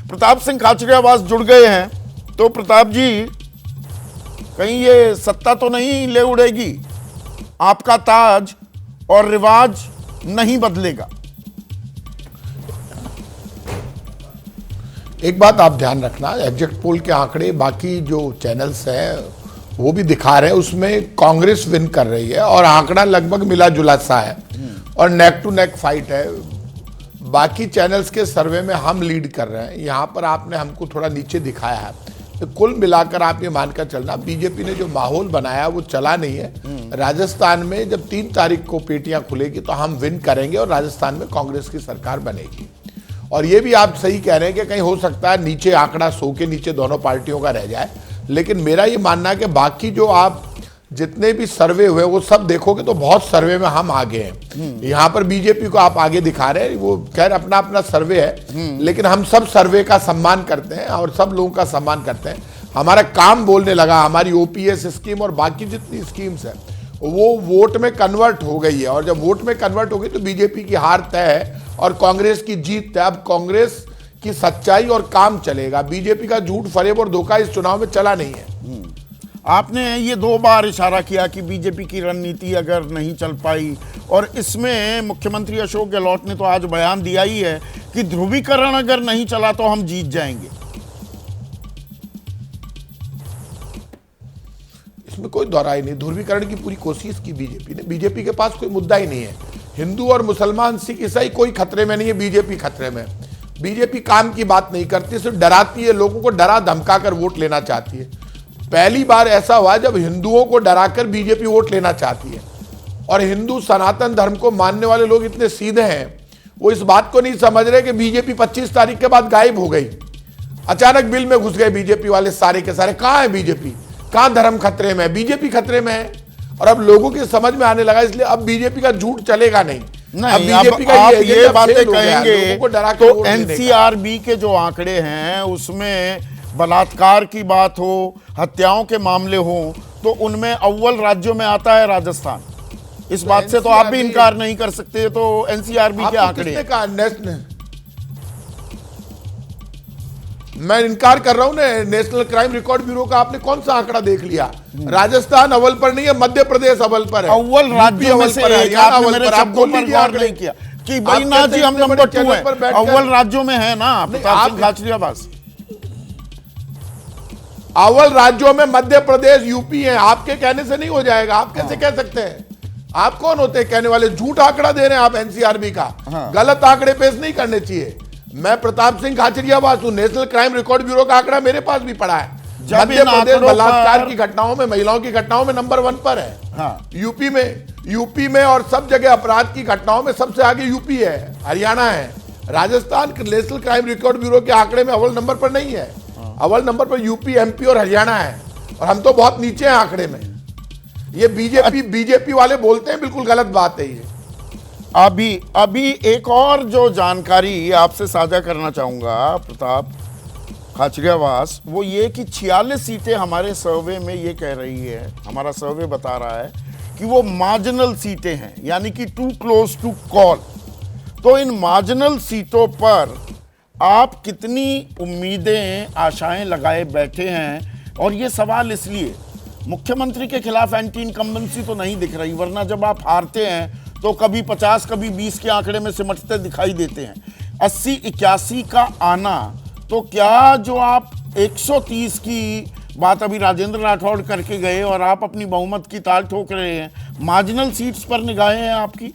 प्रताप सिंह खाचरियावास जुड़ गए हैं। तो प्रताप जी, कहीं ये सत्ता तो नहीं ले उड़ेगी, आपका ताज और रिवाज नहीं बदलेगा? एक बात आप ध्यान रखना, एग्जिट पोल के आंकड़े बाकी जो चैनल्स हैं वो भी दिखा रहे हैं, उसमें कांग्रेस विन कर रही है और आंकड़ा लगभग मिला जुला सा है और नेक टू नेक फाइट है। बाकी चैनल्स के सर्वे में हम लीड कर रहे हैं, यहाँ पर आपने हमको थोड़ा नीचे दिखाया है। तो कुल मिलाकर आप ये मानकर चलना, बीजेपी ने जो माहौल बनाया वो चला नहीं है। राजस्थान में जब 3 तारीख को पेटियां खुलेगी तो हम विन करेंगे और राजस्थान में कांग्रेस की सरकार बनेगी। और ये भी आप सही कह रहे हैं कि कहीं हो सकता है नीचे आंकड़ा 100 के नीचे दोनों पार्टियों का रह जाए, लेकिन मेरा ये मानना है कि बाकी जो आप जितने भी सर्वे हुए वो सब देखोगे तो बहुत सर्वे में हम आगे हैं। यहाँ पर बीजेपी को आप आगे दिखा रहे हैं, वो खैर अपना अपना सर्वे है, लेकिन हम सब सर्वे का सम्मान करते हैं और सब लोगों का सम्मान करते हैं। हमारा काम बोलने लगा, हमारी ओपीएस स्कीम और बाकी जितनी स्कीम्स है वो वोट में कन्वर्ट हो गई है, और जब वोट में कन्वर्ट हो गई तो बीजेपी की हार तय है और कांग्रेस की जीत तय। अब कांग्रेस की सच्चाई और काम चलेगा, बीजेपी का झूठ फरेब और धोखा इस चुनाव में चला नहीं है। आपने ये 2 बार इशारा किया कि बीजेपी की रणनीति अगर नहीं चल पाई, और इसमें मुख्यमंत्री अशोक गहलोत ने तो आज बयान दिया ही है कि ध्रुवीकरण अगर नहीं चला तो हम जीत जाएंगे। इसमें कोई दोहराई नहीं, ध्रुवीकरण की पूरी कोशिश की बीजेपी ने। बीजेपी के पास कोई मुद्दा ही नहीं है, हिंदू और मुसलमान सिख ईसाई कोई खतरे में नहीं है, बीजेपी खतरे में। बीजेपी काम की बात नहीं करती, सिर्फ डराती है, लोगों को डरा धमका कर वोट लेना चाहती है। पहली बार ऐसा हुआ जब हिंदुओं को डराकर बीजेपी वोट लेना चाहती है, और हिंदू सनातन धर्म को मानने वाले लोग इतने सीधे हैं, वो इस बात को नहीं समझ रहे कि बीजेपी 25 तारीख के बाद गायब हो गई, अचानक बिल में घुस गए बीजेपी वाले सारे के सारे। कहां है बीजेपी? कहां धर्म खतरे में है? बीजेपी खतरे में है। और अब लोगों की समझ में आने लगा, इसलिए अब बीजेपी का झूठ चलेगा नहीं। अब बीजेपी का आप ये बातें कहेंगे तो एनसीआरबी के जो आंकड़े हैं उसमें बलात्कार की बात हो, हत्याओं के मामले हो, तो उनमें अव्वल राज्यों में आता है राजस्थान। इस बात से तो आप भी इनकार नहीं कर सकते। तो एनसीआरबी के आंकड़े, मैं इनकार कर रहा हूं ना, नेशनल क्राइम रिकॉर्ड ब्यूरो का आपने कौन सा आंकड़ा देख लिया? राजस्थान अव्वल पर नहीं है, मध्य प्रदेश अव्वल पर है, अव्वल राज्यों में से एक। आपने मेरे शब्दों पर गौर नहीं किया कि भाई ना जी हम नंबर 2 है, अव्वल राज्यों में है ना प्रताप सिंह खाचरियावास। अव्वल राज्यों में मध्य प्रदेश यूपी है, आपके कहने से नहीं हो जाएगा। आप कैसे कह सकते हैं? आप कौन होते हैं कहने वाले? झूठ आंकड़ा दे रहे हैं आप एनसीआरबी का। गलत आंकड़े पेश नहीं करने चाहिए। मैं प्रताप सिंह खाचरियावास हूं, नेशनल क्राइम रिकॉर्ड ब्यूरो का आंकड़ा मेरे पास भी पड़ा है। मध्य प्रदेश बलात्कार की घटनाओं में, महिलाओं की घटनाओं में नंबर 1 पर है। यूपी में और सब जगह अपराध की घटनाओं में सबसे आगे यूपी है, हरियाणा है। Rajasthan national crime record bureau के आंकड़े में अव्वल नंबर पर नहीं है। अव्वल नंबर पर यूपी, एमपी और हरियाणा है, और हम तो बहुत नीचे हैं आंकड़े में। ये बीजेपी वाले बोलते हैं, बिल्कुल गलत बात है ये। अभी एक और जो जानकारी आपसे साझा करना चाहूंगा प्रताप खाचरियावास, वो ये कि 46 सीटें हमारे सर्वे में ये कह रही है, हमारा सर्वे बता रहा है कि वो मार्जिनल सीटें हैं, यानी कि टू क्लोज टू कॉल। तो इन मार्जिनल सीटों पर आप कितनी उम्मीदें, आशाएं लगाए बैठे हैं? और ये सवाल इसलिए, मुख्यमंत्री के खिलाफ एंटी इनकम्बेंसी तो नहीं दिख रही, वरना जब आप हारते हैं तो कभी 50 कभी 20 के आंकड़े में सिमटते दिखाई देते हैं। 80-81 का आना, तो क्या जो आप 130 की बात अभी राजेंद्र राठौड़ करके गए और आप अपनी बहुमत की ताल ठोक रहे हैं, मार्जिनल सीट्स पर निगाहें हैं आपकी?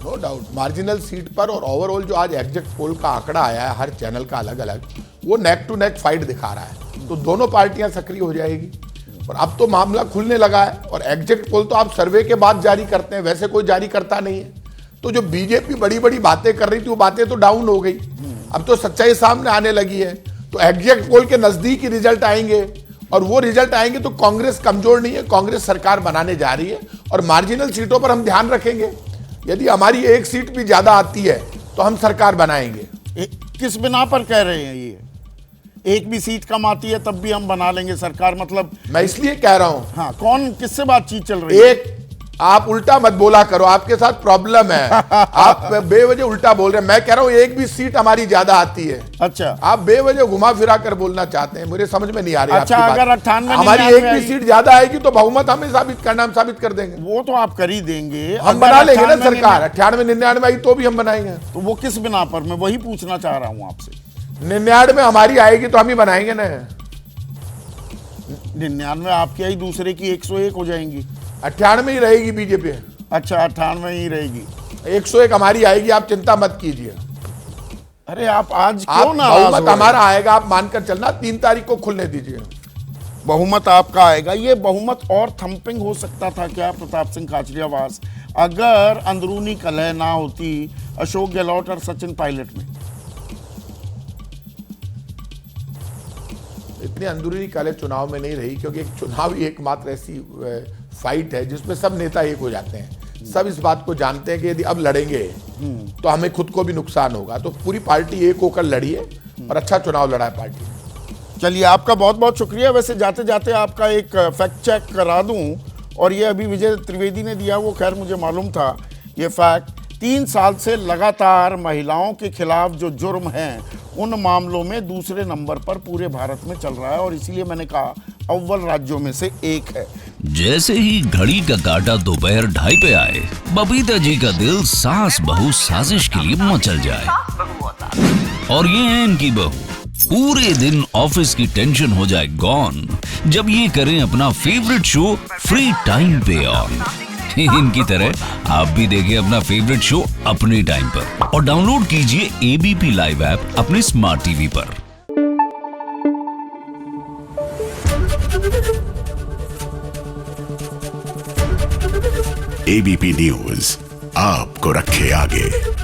नो डाउट मार्जिनल सीट पर, और ओवरऑल जो आज एग्जिट पोल का आंकड़ा आया है हर चैनल का अलग अलग, वो नेक टू नेक फाइट दिखा रहा है। तो दोनों पार्टियां सक्रिय हो जाएगी। और अब तो मामला खुलने लगा है, और एग्जिट पोल तो आप सर्वे के बाद जारी करते हैं, वैसे कोई जारी करता नहीं है। तो जो बीजेपी बड़ी बड़ी बातें कर रही थी वो बातें तो डाउन हो गई, अब तो सच्चाई सामने आने लगी है। तो एग्जिट पोल के नजदीक ही रिजल्ट आएंगे, और वो रिजल्ट आएंगे तो कांग्रेस कमजोर नहीं है, कांग्रेस सरकार बनाने जा रही है। और मार्जिनल सीटों पर हम ध्यान रखेंगे, यदि हमारी एक सीट भी ज्यादा आती है तो हम सरकार बनाएंगे। किस बिना पर कह रहे हैं ये? एक भी सीट कम आती है तब भी हम बना लेंगे सरकार, मतलब? मैं इसलिए कह रहा हूं। हाँ, कौन, किससे बातचीत चल रही है? आप उल्टा मत बोला करो, आपके साथ प्रॉब्लम है। आप बेवजह उल्टा बोल रहे हैं। मैं कह रहा हूं एक भी सीट हमारी ज्यादा आती है। अच्छा, आप बेवजह घुमा फिरा कर बोलना चाहते हैं, मुझे समझ में नहीं आ रही। अच्छा, आपकी अगर बात। 98 हमारी एक भी आई- सीट ज्यादा आएगी तो बहुमत हमें साबित करना, हम साबित कर देंगे। वो तो आप कर ही देंगे। हम अगर बना लेंगे ना 98 सरकार। 98-99 आई तो भी हम बनाएंगे। तो वो किस बिना पर, मैं वही पूछना चाह रहा हूं आपसे। 99 हमारी आएगी तो हम ही बनाएंगे ना। 99 आपकी आई, दूसरे की 101 हो जाएंगी। 98 ही रहेगी बीजेपी। अच्छा, 98 ही रहेगी। 101 हमारी आएगी, आप चिंता मत कीजिए। अरे आप आज आप क्यों नाराज हो बहुमत रहे हैं? हमारा आएगा, आप मानकर चलना। 3 तारीख को खुलने दीजिए। बहुमत आपका आएगा। ये बहुमत और थंपिंग हो सकता था क्या प्रताप सिंह खाचरियावास, अगर अंदरूनी कलह ना होती अशोक गहलोत और सचिन पायलट में? इतनी अंदरूनी कलह चुनाव में नहीं रही, क्योंकि एक चुनाव ही एकमात्र ऐसी फाइट है जिसमें सब नेता एक हो जाते हैं। सब इस बात को जानते हैं कि यदि अब लड़ेंगे तो हमें खुद को भी नुकसान होगा। तो पूरी पार्टी एक होकर लड़ी है और अच्छा चुनाव लड़ा है पार्टी ने। चलिए, आपका बहुत बहुत शुक्रिया। वैसे जाते जाते आपका एक फैक्ट चेक करा दूं, और ये अभी विजय त्रिवेदी ने दिया, वो खैर मुझे मालूम था ये फैक्ट। 3 साल से लगातार महिलाओं के खिलाफ जो जुर्म हैं उन मामलों में दूसरे नंबर पर पूरे भारत में चल रहा है, और इसीलिए मैंने कहा अव्वल राज्यों में से एक है। जैसे ही घड़ी का काटा दोपहर 2:30 पे आए, बबीता जी का दिल सास बहू साजिश के लिए मचल जाए। और ये है इनकी बहू, पूरे दिन ऑफिस की टेंशन हो जाए गॉन जब ये करें अपना फेवरेट शो फ्री टाइम पे ऑन। इनकी तरह आप भी देखिए अपना फेवरेट शो अपने टाइम पर और डाउनलोड कीजिए एबीपी लाइव ऐप अपने स्मार्ट टीवी पर। एबीपी न्यूज आपको रखे आगे।